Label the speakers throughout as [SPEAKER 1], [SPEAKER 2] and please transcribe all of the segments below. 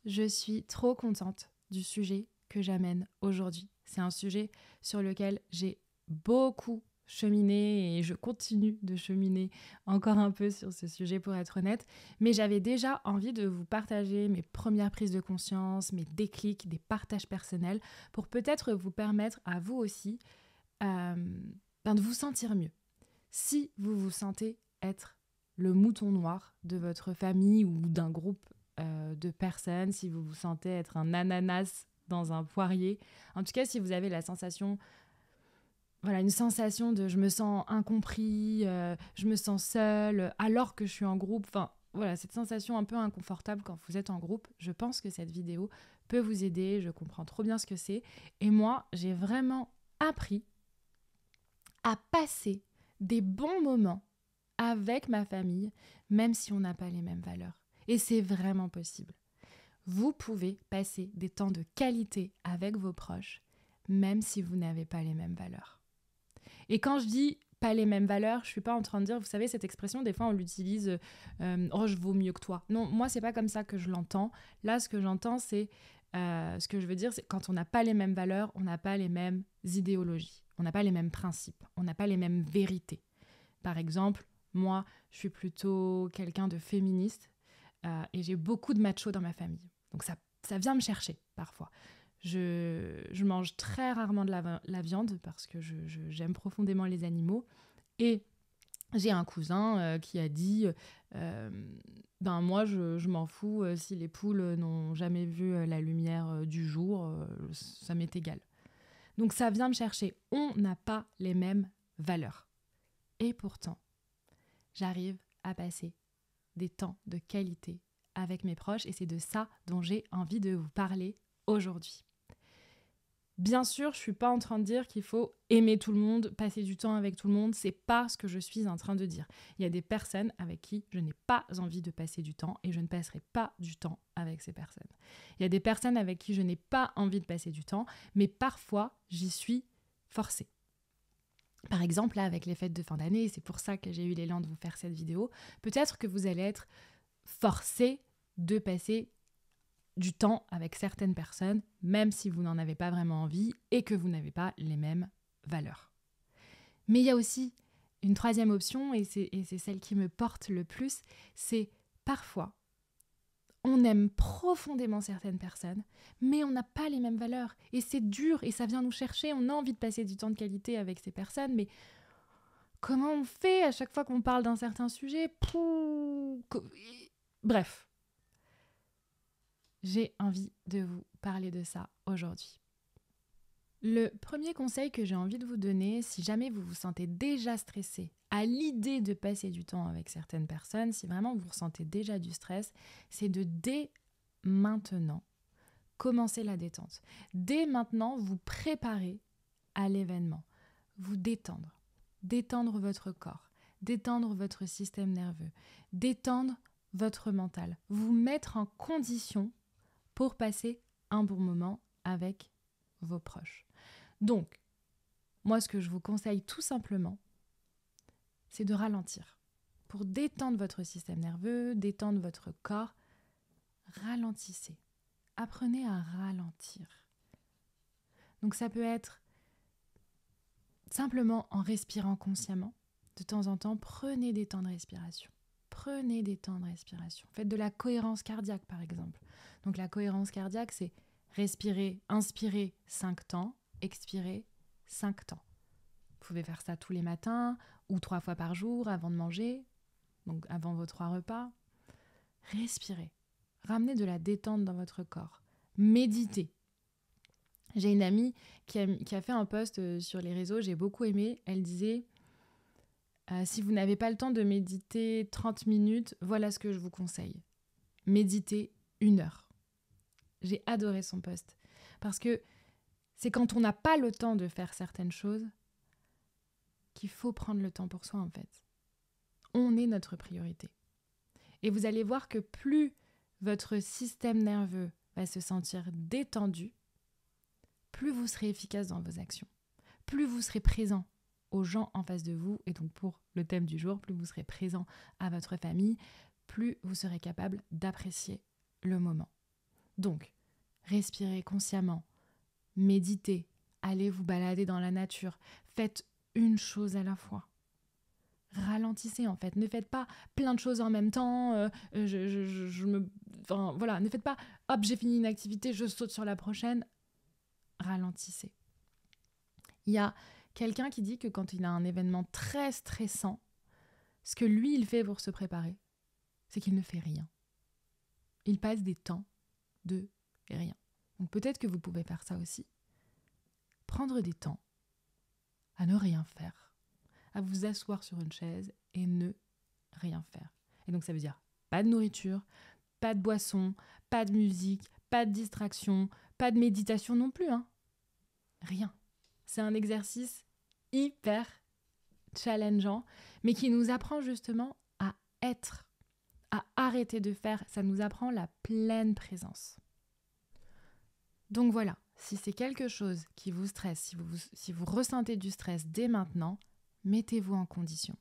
[SPEAKER 1] je suis trop contente du sujet que j'amène aujourd'hui. C'est un sujet sur lequel j'ai beaucoup cheminé et je continue de cheminer encore un peu sur ce sujet pour être honnête. Mais j'avais déjà envie de vous partager mes premières prises de conscience, mes déclics, des partages personnels pour peut-être vous permettre à vous aussi de vous sentir mieux. Si vous vous sentez être le mouton noir de votre famille ou d'un groupe de personnes, si vous vous sentez être un ananas dans un poirier, en tout cas si vous avez la sensation, voilà, une sensation de je me sens incompris, je me sens seule alors que je suis en groupe, enfin voilà, cette sensation un peu inconfortable quand vous êtes en groupe, je pense que cette vidéo peut vous aider, je comprends trop bien ce que c'est. Et moi, j'ai vraiment appris à passer des bons moments avec ma famille, même si on n'a pas les mêmes valeurs. Et c'est vraiment possible. Vous pouvez passer des temps de qualité avec vos proches, même si vous n'avez pas les mêmes valeurs. Et quand je dis pas les mêmes valeurs, je suis pas en train de dire, vous savez, cette expression, des fois on l'utilise, oh je vaux mieux que toi. Non, moi c'est pas comme ça que je l'entends. Là, ce que j'entends, c'est, ce que je veux dire, c'est quand on n'a pas les mêmes valeurs, on n'a pas les mêmes idéologies, on n'a pas les mêmes principes, on n'a pas les mêmes vérités. Par exemple, moi, je suis plutôt quelqu'un de féministe et j'ai beaucoup de machos dans ma famille. Donc ça vient me chercher parfois. Je mange très rarement de la viande parce que j'aime profondément les animaux. Et j'ai un cousin qui a dit ben moi, je m'en fous si les poules n'ont jamais vu la lumière du jour, ça m'est égal. Donc ça vient me chercher. On n'a pas les mêmes valeurs. Et pourtant, j'arrive à passer des temps de qualité avec mes proches et c'est de ça dont j'ai envie de vous parler aujourd'hui. Bien sûr, je ne suis pas en train de dire qu'il faut aimer tout le monde, passer du temps avec tout le monde, c'est pas ce que je suis en train de dire. Il y a des personnes avec qui je n'ai pas envie de passer du temps et je ne passerai pas du temps avec ces personnes. Il y a des personnes avec qui je n'ai pas envie de passer du temps, mais parfois j'y suis forcée. Par exemple, là, avec les fêtes de fin d'année, c'est pour ça que j'ai eu l'élan de vous faire cette vidéo, peut-être que vous allez être forcé de passer du temps avec certaines personnes, même si vous n'en avez pas vraiment envie et que vous n'avez pas les mêmes valeurs. Mais il y a aussi une troisième option, et c'est celle qui me porte le plus, c'est parfois, on aime profondément certaines personnes, mais on n'a pas les mêmes valeurs. Et c'est dur, et ça vient nous chercher, on a envie de passer du temps de qualité avec ces personnes, mais comment on fait à chaque fois qu'on parle d'un certain sujet ? Bref, j'ai envie de vous parler de ça aujourd'hui. Le premier conseil que j'ai envie de vous donner, si jamais vous vous sentez déjà stressé à l'idée de passer du temps avec certaines personnes, si vraiment vous ressentez déjà du stress, c'est de dès maintenant commencer la détente. Dès maintenant, vous préparer à l'événement, vous détendre, détendre votre corps, détendre votre système nerveux, détendre votre mental, vous mettre en condition pour passer un bon moment avec vos proches. Donc, moi, ce que je vous conseille tout simplement, c'est de ralentir. Pour détendre votre système nerveux, détendre votre corps, ralentissez. Apprenez à ralentir. Donc ça peut être simplement en respirant consciemment. De temps en temps, prenez des temps de respiration. Prenez des temps de respiration. Faites de la cohérence cardiaque, par exemple. Donc la cohérence cardiaque, c'est respirer, inspirer 5 temps, expirer 5 temps. Vous pouvez faire ça tous les matins ou 3 fois par jour avant de manger, donc avant vos 3 repas. Respirez. Ramenez de la détente dans votre corps. Méditez. J'ai une amie qui a fait un post sur les réseaux, j'ai beaucoup aimé. Elle disait si vous n'avez pas le temps de méditer 30 minutes, voilà ce que je vous conseille. Méditez 1 heure. J'ai adoré son post. Parce que c'est quand on n'a pas le temps de faire certaines choses qu'il faut prendre le temps pour soi, en fait. On est notre priorité. Et vous allez voir que plus votre système nerveux va se sentir détendu, plus vous serez efficace dans vos actions. Plus vous serez présent aux gens en face de vous, et donc pour le thème du jour, plus vous serez présent à votre famille, plus vous serez capable d'apprécier le moment. Donc, respirez consciemment, méditez, allez vous balader dans la nature, faites une chose à la fois. Ralentissez en fait, ne faites pas plein de choses en même temps, ne faites pas hop j'ai fini une activité, je saute sur la prochaine, ralentissez. Il y a quelqu'un qui dit que quand il a un événement très stressant, ce que lui il fait pour se préparer, c'est qu'il ne fait rien. Il passe des temps de rien. Donc peut-être que vous pouvez faire ça aussi. Prendre des temps à ne rien faire, à vous asseoir sur une chaise et ne rien faire. Et donc ça veut dire pas de nourriture, pas de boisson, pas de musique, pas de distraction, pas de méditation non plus. Rien. C'est un exercice hyper challengeant, mais qui nous apprend justement à être, à arrêter de faire. Ça nous apprend la pleine présence. Donc voilà, si c'est quelque chose qui vous stresse, si vous ressentez du stress dès maintenant, mettez-vous en condition.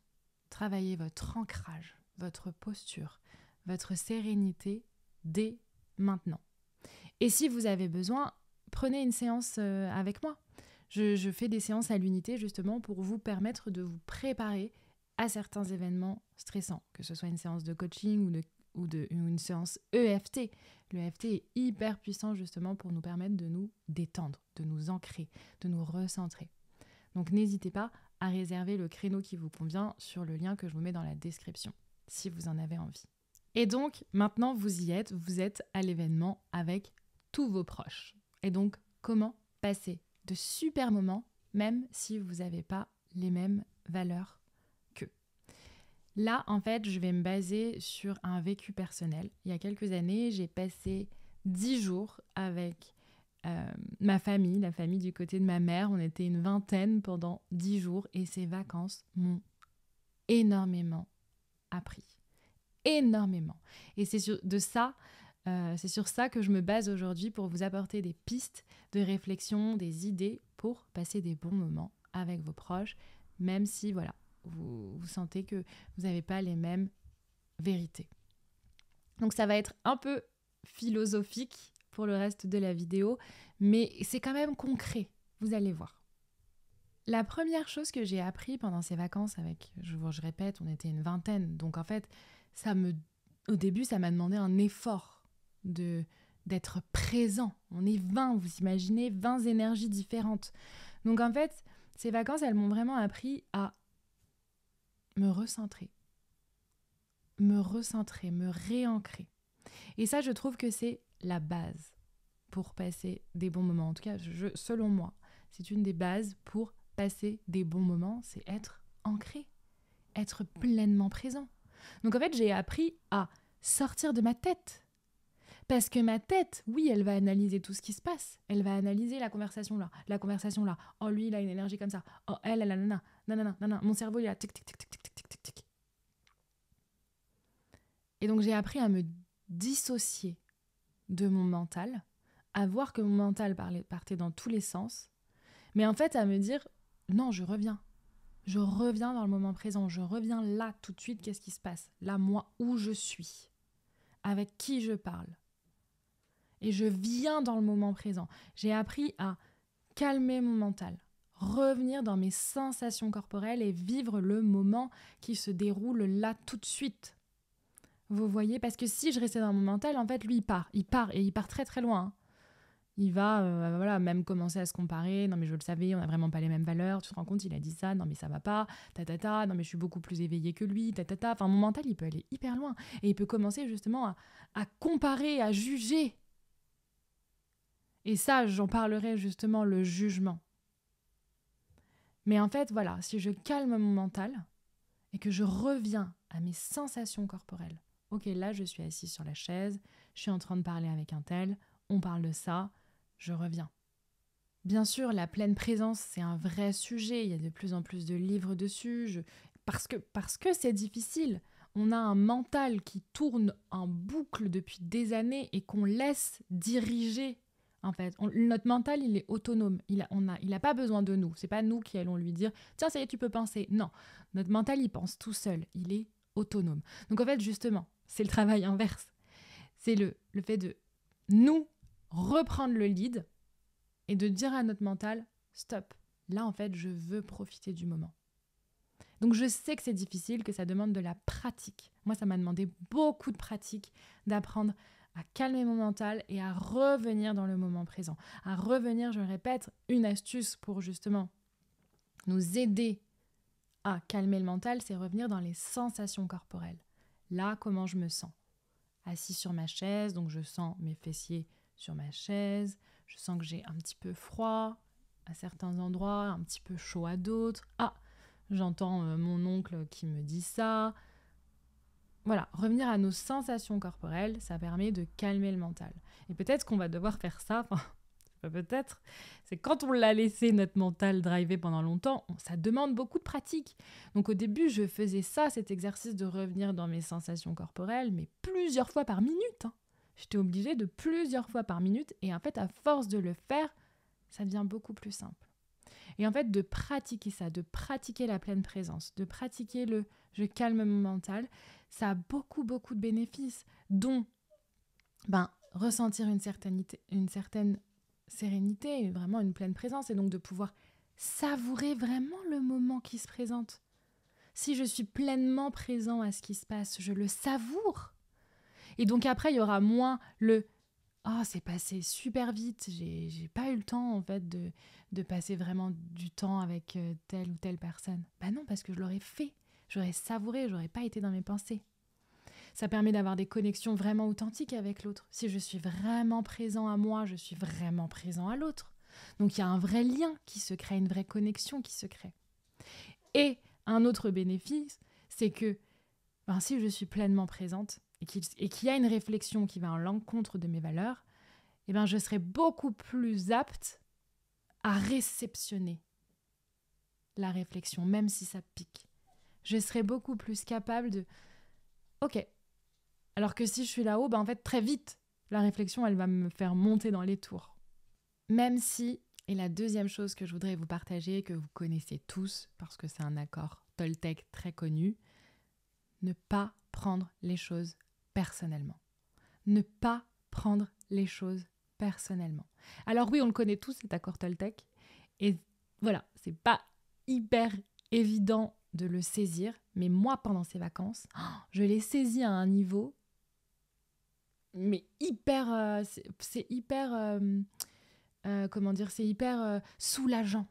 [SPEAKER 1] Travaillez votre ancrage, votre posture, votre sérénité dès maintenant. Et si vous avez besoin, prenez une séance avec moi. Je fais des séances à l'unité justement pour vous permettre de vous préparer à certains événements stressants, que ce soit une séance de coaching ou une séance EFT. Le EFT est hyper puissant justement pour nous permettre de nous détendre, de nous ancrer, de nous recentrer. Donc n'hésitez pas à réserver le créneau qui vous convient sur le lien que je vous mets dans la description, si vous en avez envie. Et donc maintenant vous êtes à l'événement avec tous vos proches. Et donc comment passer de super moments, même si vous n'avez pas les mêmes valeurs qu'eux. Là, en fait, je vais me baser sur un vécu personnel. Il y a quelques années, j'ai passé 10 jours avec ma famille, la famille du côté de ma mère. On était une vingtaine pendant 10 jours et ces vacances m'ont énormément appris. Énormément. Et c'est sur ça que je me base aujourd'hui pour vous apporter des pistes de réflexion, des idées pour passer des bons moments avec vos proches, même si vous sentez que vous n'avez pas les mêmes vérités. Donc ça va être un peu philosophique pour le reste de la vidéo, mais c'est quand même concret, vous allez voir. La première chose que j'ai appris pendant ces vacances je répète, on était une vingtaine, donc en fait, au début, ça m'a demandé un effort d'être présent. On est 20, vous imaginez, 20 énergies différentes. Donc en fait, ces vacances, elles m'ont vraiment appris à me recentrer, me réancrer. Et ça, je trouve que c'est la base pour passer des bons moments. En tout cas, selon moi, c'est une des bases pour passer des bons moments, c'est être ancré, être pleinement présent. Donc en fait, j'ai appris à sortir de ma tête. Parce que ma tête, oui, elle va analyser tout ce qui se passe. Elle va analyser la conversation là. Oh, lui, il a une énergie comme ça. Oh, elle a nanana. Mon cerveau, il a tic, tic, tic, tic, tic, tic, tic, tic. Et donc, j'ai appris à me dissocier de mon mental, à voir que mon mental partait dans tous les sens, mais en fait, à me dire, non, je reviens. Je reviens dans le moment présent. Je reviens là, tout de suite, qu'est-ce qui se passe? Là, moi, où je suis? Avec qui je parle? Et je viens dans le moment présent. J'ai appris à calmer mon mental, revenir dans mes sensations corporelles et vivre le moment qui se déroule là tout de suite. Vous voyez? Parce que si je restais dans mon mental, en fait, lui, il part très très loin. Il va même commencer à se comparer. Non mais je le savais, on n'a vraiment pas les mêmes valeurs. Tu te rends compte, il a dit ça. Non mais ça va pas. Non mais je suis beaucoup plus éveillée que lui. Enfin, mon mental, il peut aller hyper loin. Et il peut commencer justement à comparer, à juger. Et ça, j'en parlerai justement, le jugement. Mais en fait, voilà, si je calme mon mental et que je reviens à mes sensations corporelles. Ok, là, je suis assise sur la chaise, je suis en train de parler avec un tel, on parle de ça, je reviens. Bien sûr, la pleine présence, c'est un vrai sujet. Il y a de plus en plus de livres dessus. Parce que c'est difficile. On a un mental qui tourne en boucle depuis des années et qu'on laisse diriger. En fait, notre mental, il est autonome. Il a pas besoin de nous. C'est pas nous qui allons lui dire « Tiens, ça y est, tu peux penser. » Non, notre mental, il pense tout seul. Il est autonome. Donc en fait, justement, c'est le travail inverse. C'est le fait de nous reprendre le lead et de dire à notre mental, stop, là en fait je veux profiter du moment. Donc je sais que c'est difficile, que ça demande de la pratique. Moi ça m'a demandé beaucoup de pratique d'apprendre à calmer mon mental et à revenir dans le moment présent. À revenir, je le répète, une astuce pour justement nous aider à calmer le mental, c'est revenir dans les sensations corporelles. Là, comment je me sens ? Assis sur ma chaise, donc je sens mes fessiers sur ma chaise, je sens que j'ai un petit peu froid à certains endroits, un petit peu chaud à d'autres. Ah, j'entends mon oncle qui me dit ça. Voilà, revenir à nos sensations corporelles, ça permet de calmer le mental. Et peut-être qu'on va devoir faire ça, peut-être, c'est quand on l'a laissé notre mental driver pendant longtemps, ça demande beaucoup de pratique. Donc au début, je faisais ça, cet exercice de revenir dans mes sensations corporelles, mais plusieurs fois par minute. J'étais obligée de plusieurs fois par minute, et en fait, à force de le faire, ça devient beaucoup plus simple. Et en fait, de pratiquer ça, de pratiquer la pleine présence, de pratiquer le « je calme mon mental », ça a beaucoup, beaucoup de bénéfices, dont ressentir une certaine sérénité, vraiment une pleine présence, et donc de pouvoir savourer vraiment le moment qui se présente. Si je suis pleinement présent à ce qui se passe, je le savoure. Et donc après, il y aura moins le « oh, c'est passé super vite, j'ai pas eu le temps en fait de passer vraiment du temps avec telle ou telle personne. » Non, parce que je l'aurais fait, j'aurais savouré, j'aurais pas été dans mes pensées. Ça permet d'avoir des connexions vraiment authentiques avec l'autre. Si je suis vraiment présent à moi, je suis vraiment présent à l'autre. Donc il y a un vrai lien qui se crée, une vraie connexion qui se crée. Et un autre bénéfice, c'est que si je suis pleinement présente et qu'il y a une réflexion qui va à l'encontre de mes valeurs, je serai beaucoup plus apte à réceptionner la réflexion, même si ça pique. Je serai beaucoup plus capable de « ok ». Alors que si je suis là-haut, en fait, très vite, la réflexion, elle va me faire monter dans les tours. Même si, et la deuxième chose que je voudrais vous partager, que vous connaissez tous, parce que c'est un accord Toltec très connu, ne pas prendre les choses personnellement. Ne pas prendre les choses personnellement. Alors oui, on le connaît tous, cet accord Toltec, et voilà, c'est pas hyper évident de le saisir, mais moi, pendant ces vacances, je l'ai saisi à un niveau... mais hyper, c'est hyper, c'est hyper soulageant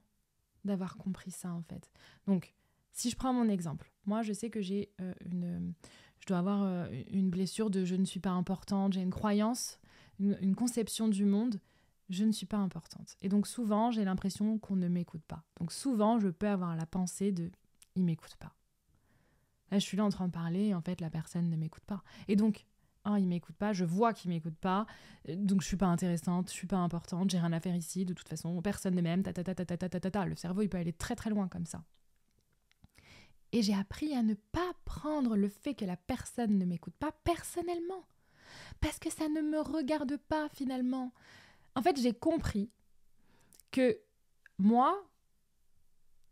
[SPEAKER 1] d'avoir compris ça en fait. Donc, si je prends mon exemple, moi je sais que je dois avoir une blessure de je ne suis pas importante, j'ai une croyance, une conception du monde, je ne suis pas importante. Et donc souvent j'ai l'impression qu'on ne m'écoute pas. Donc souvent je peux avoir la pensée de il m'écoute pas. Là je suis là en train de parler et en fait la personne ne m'écoute pas. Et donc il m'écoute pas, je vois qu'il m'écoute pas, donc je suis pas intéressante, je suis pas importante, j'ai rien à faire ici, de toute façon, personne ne m'aime, Le cerveau, il peut aller très très loin comme ça. Et j'ai appris à ne pas prendre le fait que la personne ne m'écoute pas personnellement, parce que ça ne me regarde pas finalement. En fait, j'ai compris que moi,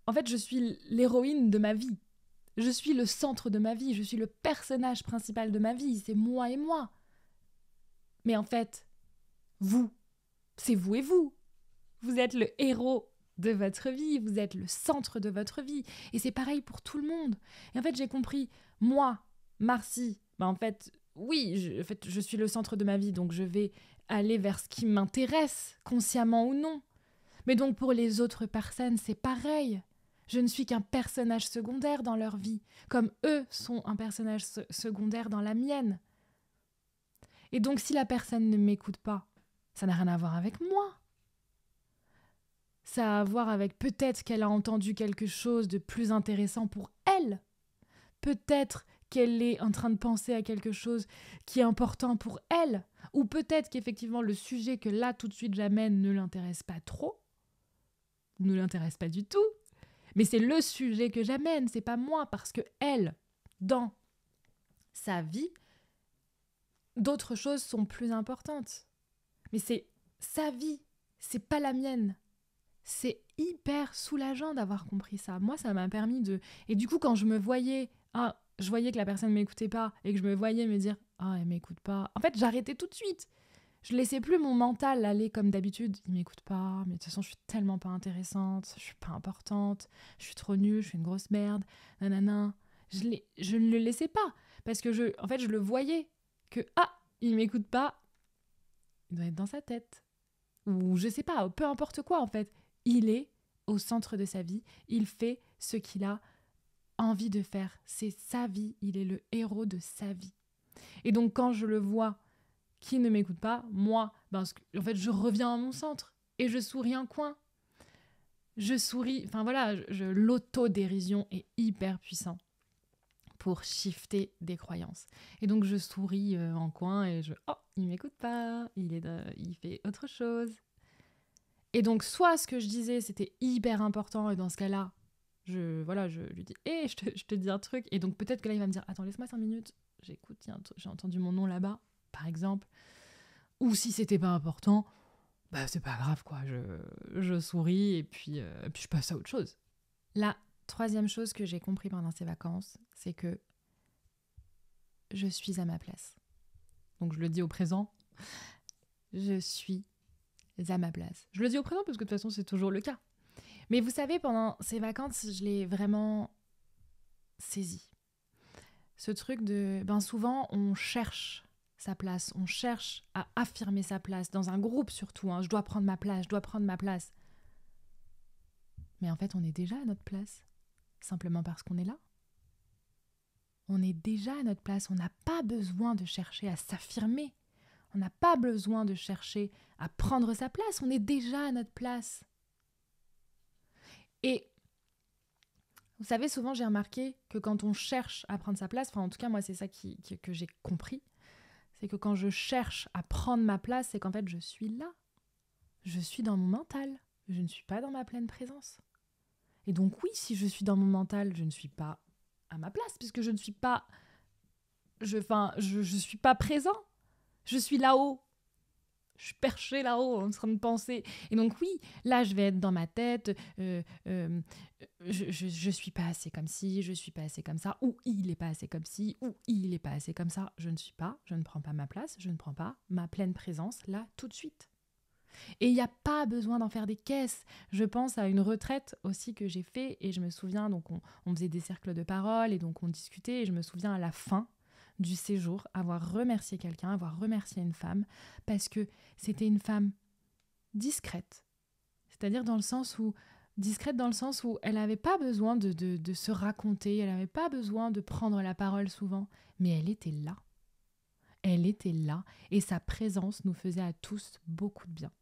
[SPEAKER 1] en fait, je suis l'héroïne de ma vie. Je suis le centre de ma vie, je suis le personnage principal de ma vie, c'est moi et moi. Mais en fait, vous, c'est vous et vous. Vous êtes le héros de votre vie, vous êtes le centre de votre vie. Et c'est pareil pour tout le monde. Et en fait, j'ai compris, moi, Marcy, en fait, oui, je suis le centre de ma vie, donc je vais aller vers ce qui m'intéresse, consciemment ou non. Mais donc pour les autres personnes, c'est pareil. Je ne suis qu'un personnage secondaire dans leur vie, comme eux sont un personnage secondaire dans la mienne. Et donc si la personne ne m'écoute pas, ça n'a rien à voir avec moi. Ça a à voir avec peut-être qu'elle a entendu quelque chose de plus intéressant pour elle. Peut-être qu'elle est en train de penser à quelque chose qui est important pour elle. Ou peut-être qu'effectivement le sujet que là tout de suite j'amène ne l'intéresse pas trop, ne l'intéresse pas du tout. Mais c'est le sujet que j'amène, c'est pas moi, parce que elle, dans sa vie, d'autres choses sont plus importantes. Mais c'est sa vie, c'est pas la mienne. C'est hyper soulageant d'avoir compris ça. Moi, ça m'a permis de... Et du coup, quand je me voyais... je voyais que la personne ne m'écoutait pas et que je me voyais me dire « elle m'écoute pas », en fait, j'arrêtais tout de suite. Je laissais plus mon mental aller comme d'habitude. Il m'écoute pas, mais de toute façon, je suis tellement pas intéressante, je suis pas importante, je suis trop nulle, je suis une grosse merde, nanana. Je ne le laissais pas parce que en fait, je le voyais que il m'écoute pas, il doit être dans sa tête ou je sais pas, peu importe quoi en fait. Il est au centre de sa vie, il fait ce qu'il a envie de faire, c'est sa vie, il est le héros de sa vie. Et donc quand je le vois qui ne m'écoute pas, moi, en fait, je reviens à mon centre et je souris un coin. Je souris, enfin voilà, l'autodérision est hyper puissant pour shifter des croyances. Et donc je souris en coin et il m'écoute pas, il fait autre chose. Et donc soit ce que je disais c'était hyper important et dans ce cas-là, je lui dis je te dis un truc et donc peut-être que là il va me dire attends laisse-moi 5 minutes, j'écoute, j'ai entendu mon nom là-bas par exemple. Ou si c'était pas important, c'est pas grave quoi, je souris et puis je passe à autre chose. La troisième chose que j'ai compris pendant ces vacances, c'est que je suis à ma place. Donc je le dis au présent, je suis à ma place. Je le dis au présent parce que de toute façon c'est toujours le cas. Mais vous savez, pendant ces vacances, je l'ai vraiment saisi. Ce truc de, souvent on cherche sa place, on cherche à affirmer sa place, dans un groupe surtout, je dois prendre ma place. Mais en fait, on est déjà à notre place, simplement parce qu'on est là. On est déjà à notre place, on n'a pas besoin de chercher à s'affirmer, on n'a pas besoin de chercher à prendre sa place, on est déjà à notre place. Et vous savez, souvent j'ai remarqué que quand on cherche à prendre sa place, en tout cas moi c'est ça que j'ai compris, c'est que quand je cherche à prendre ma place, c'est qu'en fait je suis là. Je suis dans mon mental, je ne suis pas dans ma pleine présence. Et donc oui, si je suis dans mon mental, je ne suis pas à ma place, puisque je ne suis pas... je suis pas présent. Je suis là-haut. Je suis perché là-haut en train de penser. Et donc oui, là je vais être dans ma tête, je suis pas assez comme ci, je suis pas assez comme ça, ou il est pas assez comme ci, ou il est pas assez comme ça. Je ne prends pas ma place, je ne prends pas ma pleine présence là tout de suite. Et il n'y a pas besoin d'en faire des caisses. Je pense à une retraite aussi que j'ai fait et je me souviens, donc on faisait des cercles de parole et donc on discutait et je me souviens à la fin du séjour avoir remercié quelqu'un, avoir remercié une femme parce que c'était une femme discrète. C'est-à-dire discrète dans le sens où elle n'avait pas besoin de se raconter, elle n'avait pas besoin de prendre la parole souvent, mais elle était là. Elle était là et sa présence nous faisait à tous beaucoup de bien.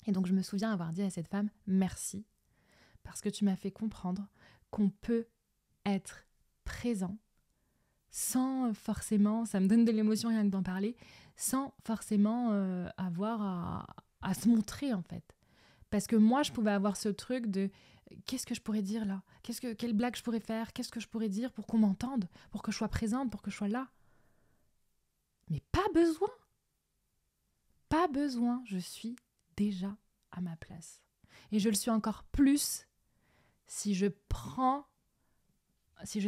[SPEAKER 1] Et donc je me souviens avoir dit à cette femme « Merci, parce que tu m'as fait comprendre qu'on peut être présent sans forcément, ça me donne de l'émotion rien que d'en parler, sans forcément avoir à se montrer en fait. Parce que moi je pouvais avoir ce truc de qu'est-ce que je pourrais dire là ? Quelle blague je pourrais faire ? Qu'est-ce que je pourrais dire pour qu'on m'entende ? Pour que je sois présente, pour que je sois là ? Mais pas besoin. Pas besoin, je suis déjà à ma place. Et je le suis encore plus si je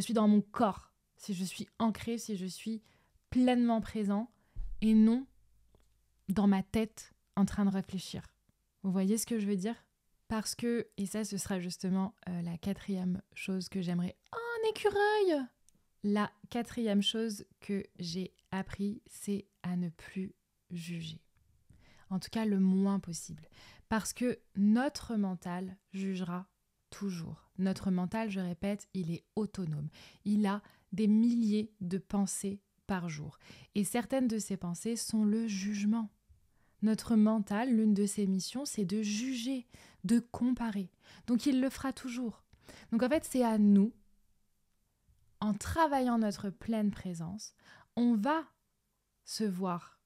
[SPEAKER 1] suis dans mon corps, si je suis ancrée, si je suis pleinement présent et non dans ma tête en train de réfléchir. Vous voyez ce que je veux dire ? Parce que, et ça ce sera justement la quatrième chose que j'aimerais... Oh, un écureuil ! La quatrième chose que j'ai appris, c'est à ne plus juger. En tout cas, le moins possible. Parce que notre mental jugera toujours. Notre mental, je répète, il est autonome. Il a des milliers de pensées par jour. Et certaines de ces pensées sont le jugement. Notre mental, l'une de ses missions, c'est de juger, de comparer. Donc il le fera toujours. Donc en fait, c'est à nous, en travaillant notre pleine présence, on va se voir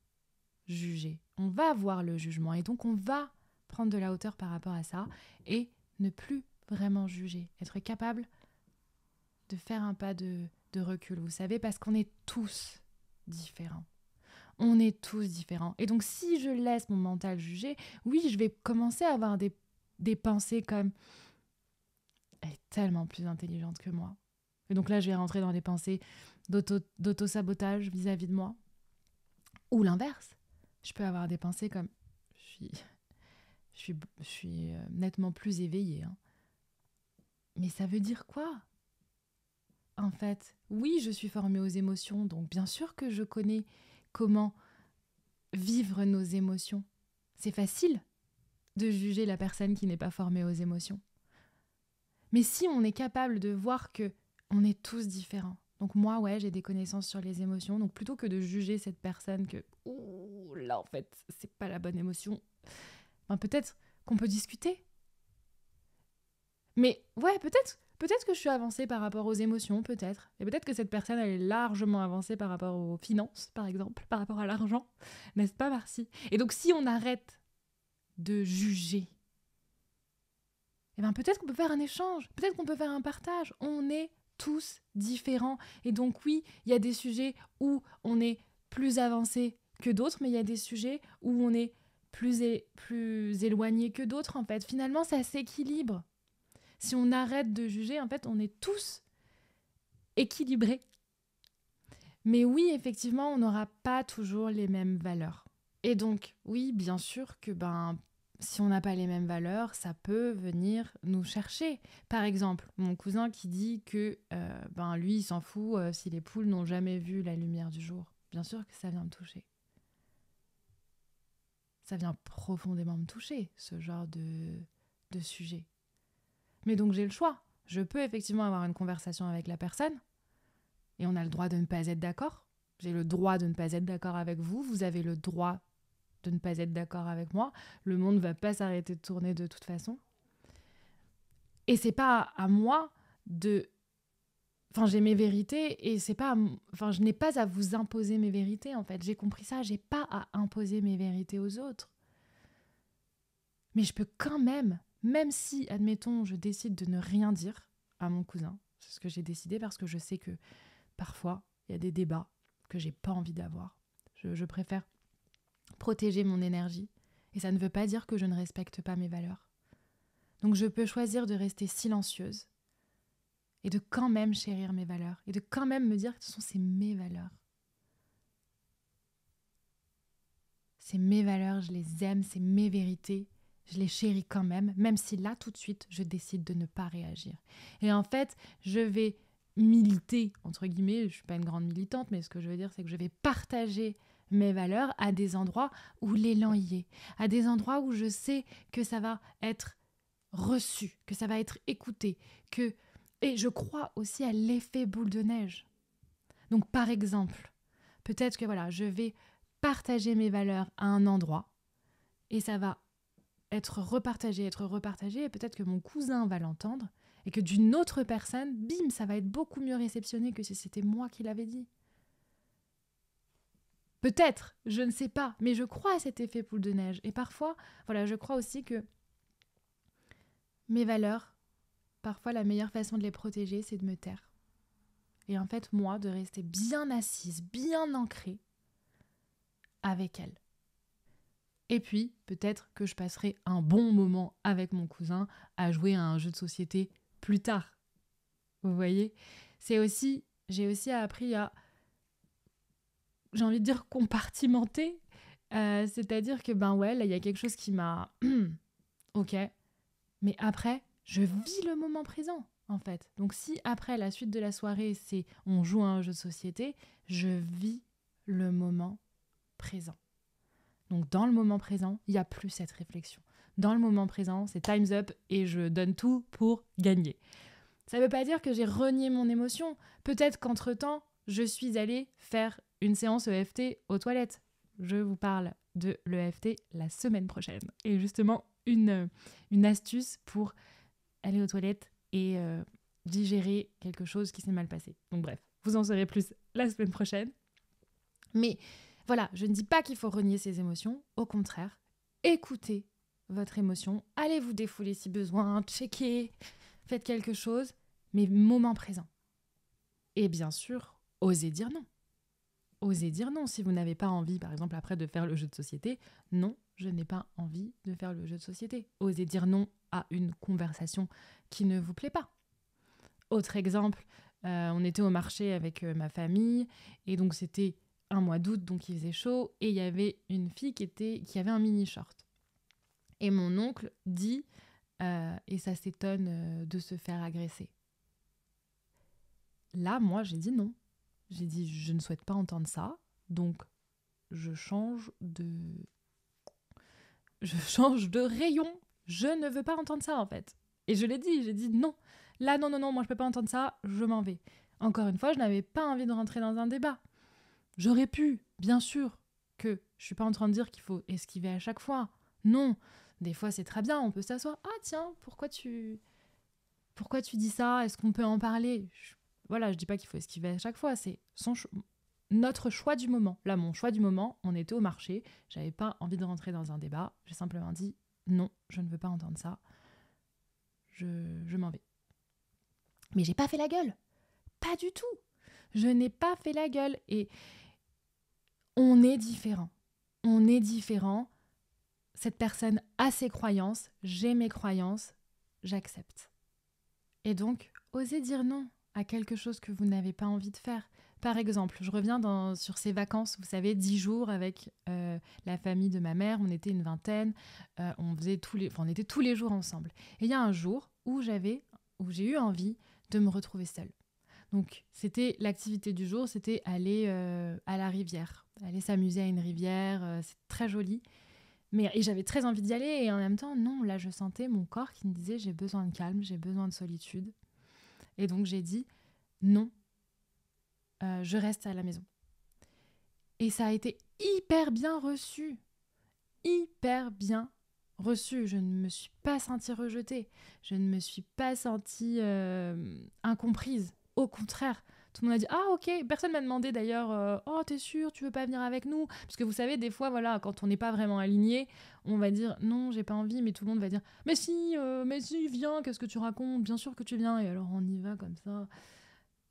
[SPEAKER 1] juger. On va voir le jugement et donc on va prendre de la hauteur par rapport à ça et ne plus vraiment juger. Être capable de faire un pas de recul, vous savez, parce qu'on est tous différents. On est tous différents. Et donc si je laisse mon mental juger, oui, je vais commencer à avoir des pensées comme « elle est tellement plus intelligente que moi ». Et donc là, je vais rentrer dans des pensées d'auto-sabotage vis-à-vis de moi. Ou l'inverse. Je peux avoir des pensées comme je suis nettement plus éveillée, hein. Mais ça veut dire quoi? En fait, oui, je suis formée aux émotions, donc bien sûr que je connais comment vivre nos émotions. C'est facile de juger la personne qui n'est pas formée aux émotions. Mais si on est capable de voir que on est tous différents. Donc moi, ouais, j'ai des connaissances sur les émotions. Donc plutôt que de juger cette personne que ouh, là en fait, c'est pas la bonne émotion. Ben, peut-être qu'on peut discuter. Mais ouais, peut-être que je suis avancée par rapport aux émotions, peut-être. Et peut-être que cette personne, elle est largement avancée par rapport aux finances, par exemple, par rapport à l'argent. N'est-ce pas, Marcy? Et donc si on arrête de juger, eh ben peut-être qu'on peut faire un échange, peut-être qu'on peut faire un partage. On est tous différents. Et donc oui, il y a des sujets où on est plus avancé que d'autres, mais il y a des sujets où on est plus éloigné que d'autres, en fait. Finalement, ça s'équilibre. Si on arrête de juger, en fait, on est tous équilibrés. Mais oui, effectivement, on n'aura pas toujours les mêmes valeurs. Et donc, oui, bien sûr que si on n'a pas les mêmes valeurs, ça peut venir nous chercher. Par exemple, mon cousin qui dit que lui, il s'en fout si les poules n'ont jamais vu la lumière du jour. Bien sûr que ça vient me toucher. Ça vient profondément me toucher, ce genre de sujet. Mais donc j'ai le choix. Je peux effectivement avoir une conversation avec la personne et on a le droit de ne pas être d'accord. J'ai le droit de ne pas être d'accord avec vous. Vous avez le droit de ne pas être d'accord avec moi. Le monde ne va pas s'arrêter de tourner de toute façon. Et c'est pas à moi de... Enfin, j'ai mes vérités et c'est pas... Enfin, je n'ai pas à vous imposer mes vérités, en fait. J'ai compris ça. J'ai pas à imposer mes vérités aux autres. Mais je peux quand même si, admettons, je décide de ne rien dire à mon cousin, c'est ce que j'ai décidé parce que je sais que parfois, il y a des débats que j'ai pas envie d'avoir. Je préfère protéger mon énergie et ça ne veut pas dire que je ne respecte pas mes valeurs. Donc je peux choisir de rester silencieuse et de quand même chérir mes valeurs et de quand même me dire que ce sont mes valeurs. C'est mes valeurs, je les aime, c'est mes vérités. Je les chéris quand même si là, tout de suite, je décide de ne pas réagir. Et en fait, je vais militer, entre guillemets, je ne suis pas une grande militante, mais ce que je veux dire, c'est que je vais partager mes valeurs à des endroits où l'élan y est, à des endroits où je sais que ça va être reçu, que ça va être écouté, et je crois aussi à l'effet boule de neige. Donc, par exemple, peut-être que je vais partager mes valeurs à un endroit, et ça va être repartagé, et peut-être que mon cousin va l'entendre, et que d'une autre personne, bim, ça va être beaucoup mieux réceptionné que si c'était moi qui l'avais dit. Peut-être, je ne sais pas, mais je crois à cet effet boule de neige. Et parfois, je crois aussi que mes valeurs, parfois la meilleure façon de les protéger, c'est de me taire. Et en fait, moi, de rester bien assise, bien ancrée avec elles. Et puis, peut-être que je passerai un bon moment avec mon cousin à jouer à un jeu de société plus tard. Vous voyez ? J'ai aussi appris à, j'ai envie de dire, compartimenter. C'est-à-dire que, là, il y a quelque chose qui m'a... ok. Mais après, je vis le moment présent, en fait. Donc, si après, la suite de la soirée, c'est on joue à un jeu de société, je vis le moment présent. Donc, dans le moment présent, il n'y a plus cette réflexion. Dans le moment présent, c'est time's up et je donne tout pour gagner. Ça ne veut pas dire que j'ai renié mon émotion. Peut-être qu'entre-temps, je suis allée faire une séance EFT aux toilettes. Je vous parle de l'EFT la semaine prochaine. Et justement, une astuce pour aller aux toilettes et digérer quelque chose qui s'est mal passé. Donc bref, vous en saurez plus la semaine prochaine. Mais voilà, je ne dis pas qu'il faut renier ses émotions. Au contraire, écoutez votre émotion. Allez vous défouler si besoin, checkez, faites quelque chose, mais moment présent. Et bien sûr, osez dire non. Osez dire non si vous n'avez pas envie, par exemple, après de faire le jeu de société. Non, je n'ai pas envie de faire le jeu de société. Osez dire non à une conversation qui ne vous plaît pas. Autre exemple, on était au marché avec ma famille et donc c'était un mois d'août, donc il faisait chaud, et il y avait une fille qui avait un mini short. Et mon oncle dit, et ça s'étonne de se faire agresser. Là, moi, j'ai dit non. J'ai dit, je ne souhaite pas entendre ça, donc je change de rayon. Je ne veux pas entendre ça, en fait. Et je l'ai dit, j'ai dit non. Là, non, moi, je peux pas entendre ça, je m'en vais. Encore une fois, je n'avais pas envie de rentrer dans un débat. J'aurais pu, bien sûr, que je suis pas en train de dire qu'il faut esquiver à chaque fois. Non, des fois, c'est très bien, on peut s'asseoir. Ah, tiens, pourquoi tu dis ça? Est-ce qu'on peut en parler? Voilà, je dis pas qu'il faut esquiver à chaque fois, c'est notre choix du moment. Là, mon choix du moment, on était au marché, j'avais pas envie de rentrer dans un débat, j'ai simplement dit non, je ne veux pas entendre ça, je m'en vais. Mais j'ai pas fait la gueule, pas du tout. Je n'ai pas fait la gueule et on est différents. On est différents. Cette personne a ses croyances, j'ai mes croyances, j'accepte. Et donc, osez dire non à quelque chose que vous n'avez pas envie de faire. Par exemple, je reviens sur ces vacances, vous savez, 10 jours avec la famille de ma mère, on était une vingtaine, on était tous les jours ensemble. Et il y a un jour où j'ai eu envie de me retrouver seule. Donc, c'était l'activité du jour, c'était aller à la rivière, aller s'amuser à une rivière, c'est très joli. Et j'avais très envie d'y aller et en même temps, non, là, je sentais mon corps qui me disait j'ai besoin de calme, j'ai besoin de solitude. Et donc, j'ai dit non, je reste à la maison. Et ça a été hyper bien reçu. Hyper bien reçu. Je ne me suis pas sentie rejetée. Je ne me suis pas sentie incomprise. Au contraire, tout le monde a dit « Ah, ok ». Personne m'a demandé d'ailleurs « Oh, t'es sûre, tu veux pas venir avec nous ?» Parce que vous savez, des fois, voilà, quand on n'est pas vraiment aligné, on va dire « Non, j'ai pas envie », mais tout le monde va dire « Mais si, viens, qu'est-ce que tu racontes ? Bien sûr que tu viens ». Et alors, on y va comme ça.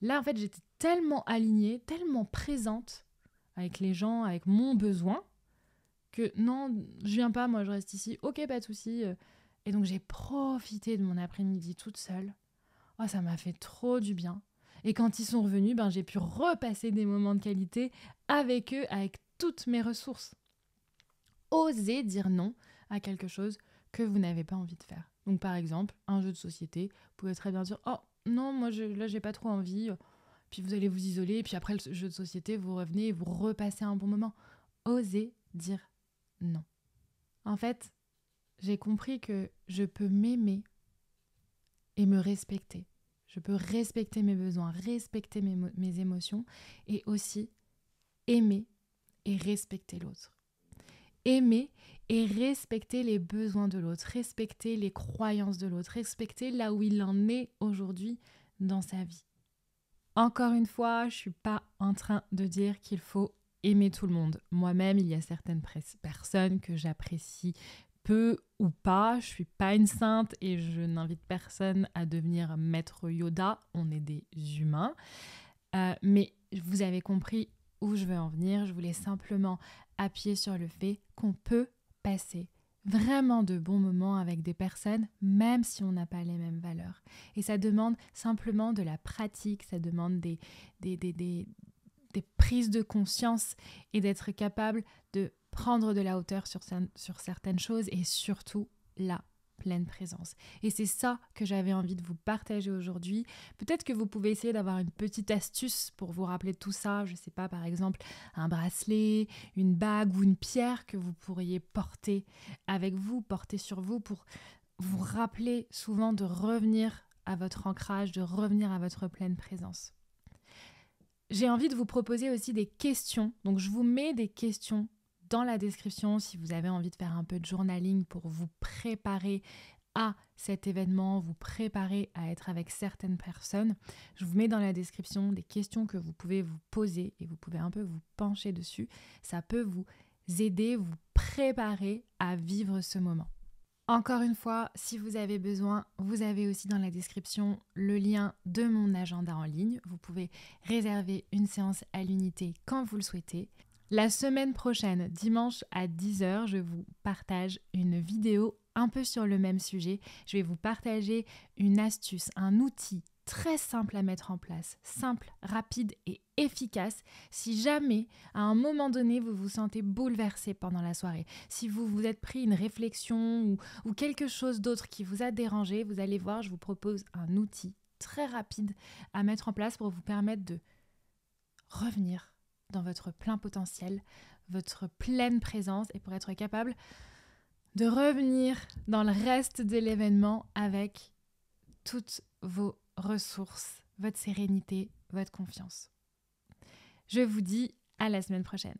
[SPEAKER 1] Là, en fait, j'étais tellement alignée, tellement présente avec les gens, avec mon besoin, que non, je viens pas, moi je reste ici, ok, pas de souci. Et donc j'ai profité de mon après-midi toute seule. Oh, ça m'a fait trop du bien. Et quand ils sont revenus, j'ai pu repasser des moments de qualité avec eux, avec toutes mes ressources. Osez dire non à quelque chose que vous n'avez pas envie de faire. Donc par exemple, un jeu de société, vous pouvez très bien dire « Oh, non, moi là j'ai pas trop envie », puis vous allez vous isoler, puis après le jeu de société, vous revenez et vous repassez un bon moment. Osez dire non. En fait, j'ai compris que je peux m'aimer et me respecter. Je peux respecter mes besoins, respecter mes émotions et aussi aimer et respecter l'autre. Aimer et respecter les besoins de l'autre, respecter les croyances de l'autre, respecter là où il en est aujourd'hui dans sa vie. Encore une fois, je ne suis pas en train de dire qu'il faut aimer tout le monde. Moi-même, il y a certaines personnes que j'apprécie peu ou pas. Je ne suis pas une sainte et je n'invite personne à devenir maître Yoda. On est des humains. Mais vous avez compris où je veux en venir. Je voulais simplement appuyer sur le fait qu'on peut passer vraiment de bons moments avec des personnes, même si on n'a pas les mêmes valeurs. Et ça demande simplement de la pratique, ça demande des prises de conscience et d'être capable de prendre de la hauteur sur certaines choses et surtout la pleine présence. Et c'est ça que j'avais envie de vous partager aujourd'hui. Peut-être que vous pouvez essayer d'avoir une petite astuce pour vous rappeler de tout ça. Je ne sais pas, par exemple, un bracelet, une bague ou une pierre que vous pourriez porter avec vous, porter sur vous pour vous rappeler souvent de revenir à votre ancrage, de revenir à votre pleine présence. J'ai envie de vous proposer aussi des questions. Donc, je vous mets des questions dans la description si vous avez envie de faire un peu de journaling pour vous préparer à cet événement, vous préparer à être avec certaines personnes. Je vous mets dans la description des questions que vous pouvez vous poser et vous pouvez un peu vous pencher dessus. Ça peut vous aider, vous préparer à vivre ce moment. Encore une fois, si vous avez besoin, vous avez aussi dans la description le lien de mon agenda en ligne. Vous pouvez réserver une séance à l'unité quand vous le souhaitez. La semaine prochaine, dimanche à 10h, je vous partage une vidéo un peu sur le même sujet. Je vais vous partager une astuce, un outil très simple à mettre en place, simple, rapide et efficace si jamais, à un moment donné, vous vous sentez bouleversé pendant la soirée. Si vous vous êtes pris une réflexion ou quelque chose d'autre qui vous a dérangé, vous allez voir, je vous propose un outil très rapide à mettre en place pour vous permettre de revenir dans votre plein potentiel, votre pleine présence et pour être capable de revenir dans le reste de l'événement avec toutes vos ressources, votre sérénité, votre confiance. Je vous dis à la semaine prochaine.